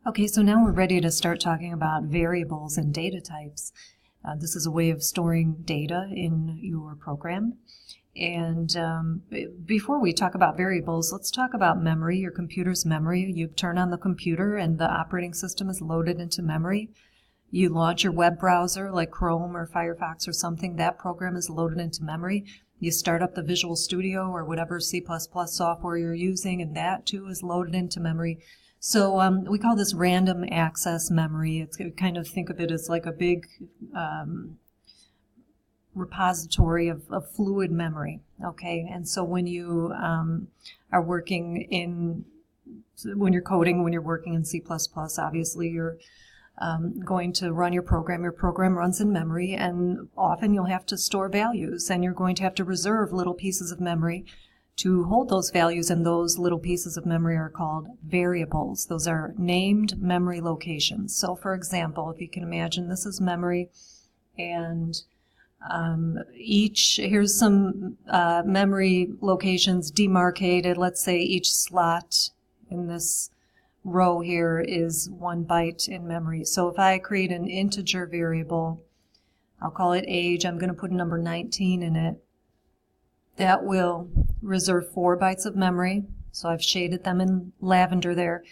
Okay, so now we're ready to start talking about variables and data types. This is a way of storing data in your program. And before we talk about variables, let's talk about memory, your computer's memory. You turn on the computer and the operating system is loaded into memory. You launch your web browser like Chrome or Firefox or something, that program is loaded into memory. You start up the Visual Studio or whatever C++ software you're using, and that too is loaded into memory. So we call this random access memory. It's kind of think of it as like a big repository of fluid memory. Okay, and so when you are working when you're coding, when you're working in C++, obviously you're going to run your program. Your program runs in memory, and often you'll have to store values, and you're going to have to reserve little pieces of memory to hold those values, and those little pieces of memory are called variables. Those are named memory locations. So for example, if you can imagine, this is memory, and here's some memory locations demarcated. Let's say each slot in this row here is 1 byte in memory. So if I create an integer variable, I'll call it age, I'm going to put number 19 in it. That will reserve 4 bytes of memory, so I've shaded them in lavender there,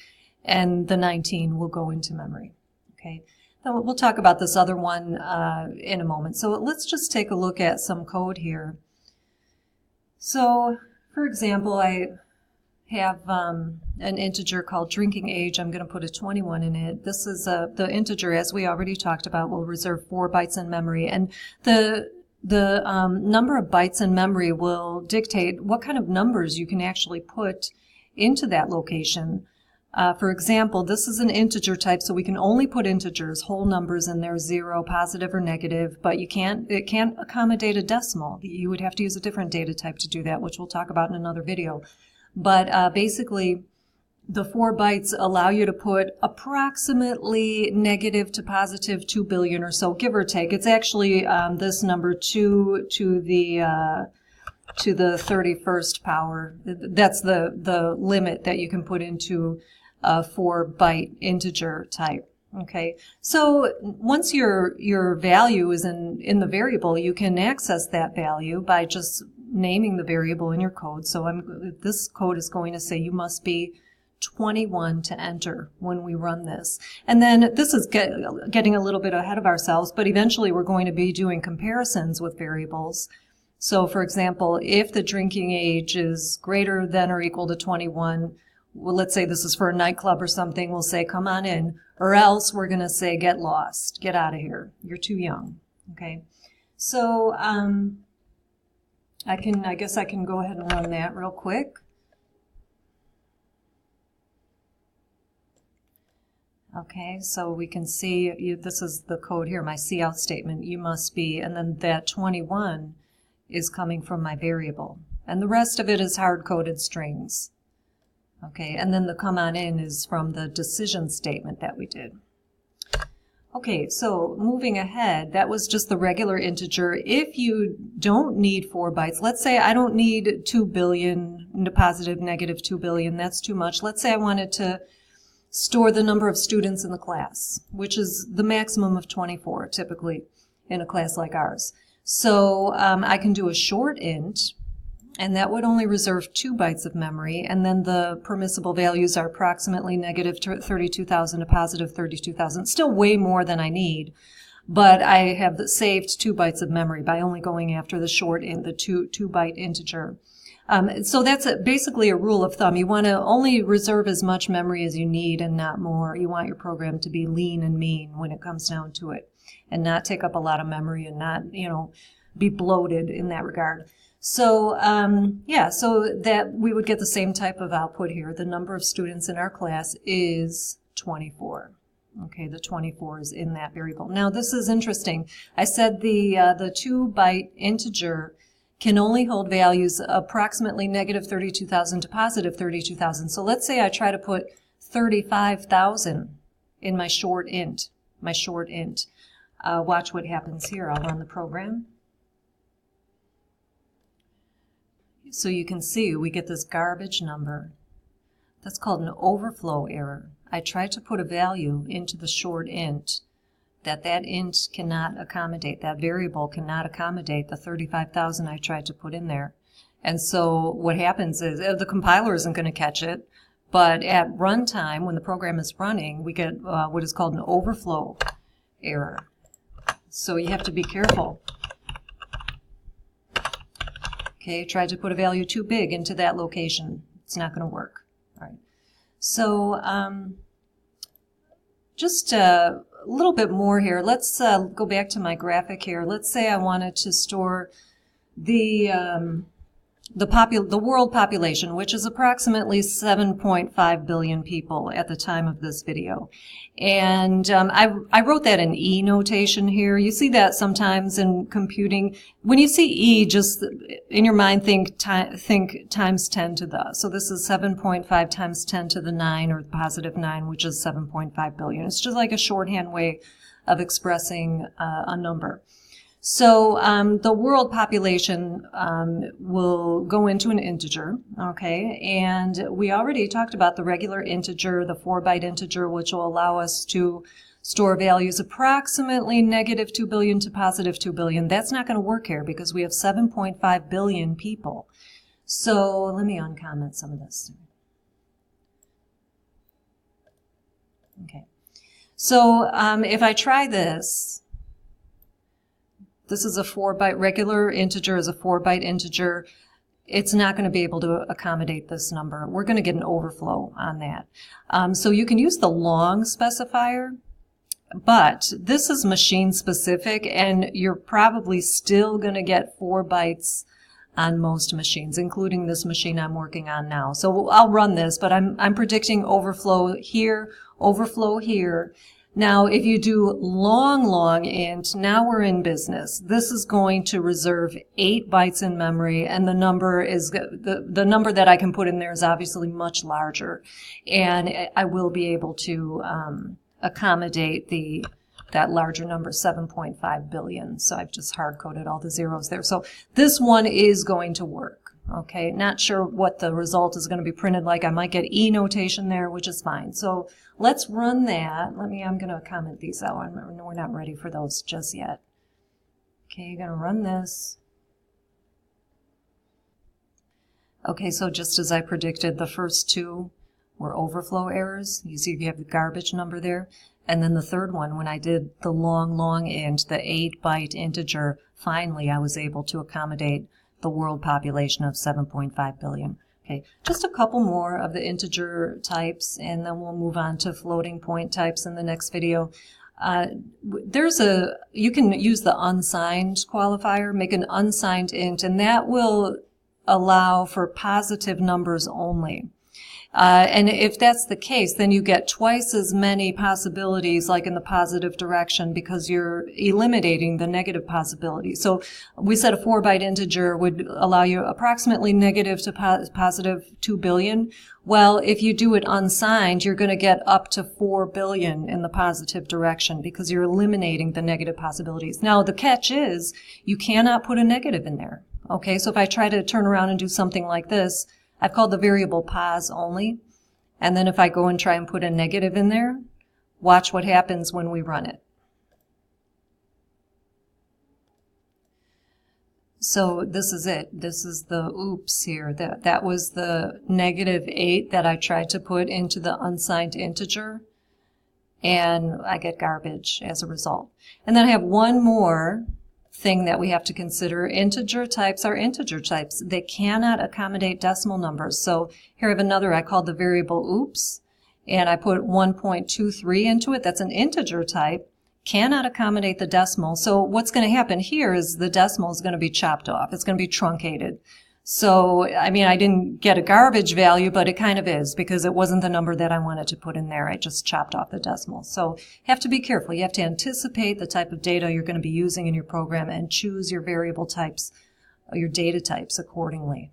and the 19 will go into memory. Okay, then we'll talk about this other one in a moment. So let's just take a look at some code here. So, for example, I have an integer called drinking age. I'm going to put a 21 in it. This is the integer, as we already talked about, will reserve 4 bytes in memory, and the number of bytes in memory will dictate what kind of numbers you can actually put into that location. For example, this is an integer type, so we can only put integers, whole numbers in there, 0, positive or negative, but it can't accommodate a decimal. You would have to use a different data type to do that, which we'll talk about in another video. But basically, the 4 bytes allow you to put approximately negative to positive 2 billion or so, give or take. It's actually this number 2 to the 31st power. That's the limit that you can put into a 4-byte integer type. Okay, so once your value is in the variable, you can access that value by just naming the variable in your code. So this code is going to say you must be 21 to enter when we run this. And then this is getting a little bit ahead of ourselves, but eventually we're going to be doing comparisons with variables. So for example, if the drinking age is greater than or equal to 21, well, let's say this is for a nightclub or something, we'll say come on in, or else we're going to say get lost, get out of here, you're too young. Okay, so I guess I can go ahead and run that real quick. Okay, so we can see, this is the code here, my cout statement, you must be, and then that 21 is coming from my variable. And the rest of it is hard-coded strings. Okay, and then the come on in is from the decision statement that we did. Okay, so moving ahead, that was just the regular integer. If you don't need 4 bytes, let's say I don't need 2 billion, positive, negative 2 billion, that's too much. Let's say I wanted to store the number of students in the class, which is the maximum of 24 typically in a class like ours. So I can do a short int, and that would only reserve 2 bytes of memory, and then the permissible values are approximately negative 32,000 to positive 32,000. Still way more than I need, but I have saved 2 bytes of memory by only going after the short int, the 2-byte integer. So that's basically a rule of thumb. You want to only reserve as much memory as you need and not more. You want your program to be lean and mean when it comes down to it, and not take up a lot of memory and not, be bloated in that regard. So, yeah, so that we would get the same type of output here. The number of students in our class is 24. Okay, the 24 is in that variable. Now, this is interesting. I said the 2-byte integer can only hold values approximately negative 32,000 to positive 32,000. So let's say I try to put 35,000 in my short int. Watch what happens here. I'll run the program. So you can see we get this garbage number. That's called an overflow error. I tried to put a value into the short int that int cannot accommodate, that variable cannot accommodate the 35,000 I tried to put in there. And so what happens is the compiler isn't going to catch it, but at runtime, when the program is running, we get what is called an overflow error. So you have to be careful. Okay, try to put a value too big into that location. It's not going to work. All right. So just a little bit more here. Let's go back to my graphic here. Let's say I wanted to store the world population, which is approximately 7.5 billion people at the time of this video. And I wrote that in E notation here. You see that sometimes in computing. When you see E, just in your mind think times 10 to the. So this is 7.5 times 10 to the 9, or positive 9, which is 7.5 billion. It's just like a shorthand way of expressing a number. So the world population will go into an integer, okay, and we already talked about the regular integer, the 4-byte integer, which will allow us to store values approximately negative 2 billion to positive 2 billion. That's not going to work here because we have 7.5 billion people. So let me uncomment some of this. Okay, so if I try this, this is a 4-byte, regular integer is a 4-byte integer. It's not going to be able to accommodate this number. We're going to get an overflow on that. So you can use the long specifier, but this is machine specific, and you're probably still going to get 4 bytes on most machines, including this machine I'm working on now. So I'll run this, but I'm predicting overflow here, overflow here. Now, if you do long int, now we're in business. This is going to reserve 8 bytes in memory, and the number is the number that I can put in there is obviously much larger, and I will be able to accommodate that larger number, 7.5 billion. So I've just hard-coded all the zeros there. So this one is going to work. Okay, not sure what the result is going to be printed like. I might get E notation there, which is fine. So let's run that. I'm going to comment these out. We're not ready for those just yet. Okay, you're going to run this. Okay, so just as I predicted, the first two were overflow errors. You see you have the garbage number there. And then the third one, when I did the long int, the 8-byte integer, finally I was able to accommodate the world population of 7.5 billion. Okay, just a couple more of the integer types, and then we'll move on to floating point types in the next video. You can use the unsigned qualifier, make an unsigned int, and that will allow for positive numbers only. And if that's the case, then you get twice as many possibilities like in the positive direction because you're eliminating the negative possibilities. So we said a 4-byte integer would allow you approximately negative to positive 2 billion. Well, if you do it unsigned, you're going to get up to 4 billion in the positive direction because you're eliminating the negative possibilities. Now, the catch is you cannot put a negative in there. Okay, so if I try to turn around and do something like this, I've called the variable pos only, and then if I go and try and put a negative in there, watch what happens when we run it. So this is it. This is the oops here. That was the -8 that I tried to put into the unsigned integer, and I get garbage as a result. And then I have one more thing that we have to consider. Integer types are integer types. They cannot accommodate decimal numbers. So here I have another I called the variable oops, and I put 1.23 into it. That's an integer type. Cannot accommodate the decimal. So what's going to happen here is the decimal is going to be chopped off. It's going to be truncated. So, I mean, I didn't get a garbage value, but it kind of is because it wasn't the number that I wanted to put in there. I just chopped off the decimal. So you have to be careful. You have to anticipate the type of data you're going to be using in your program and choose your variable types, your data types accordingly.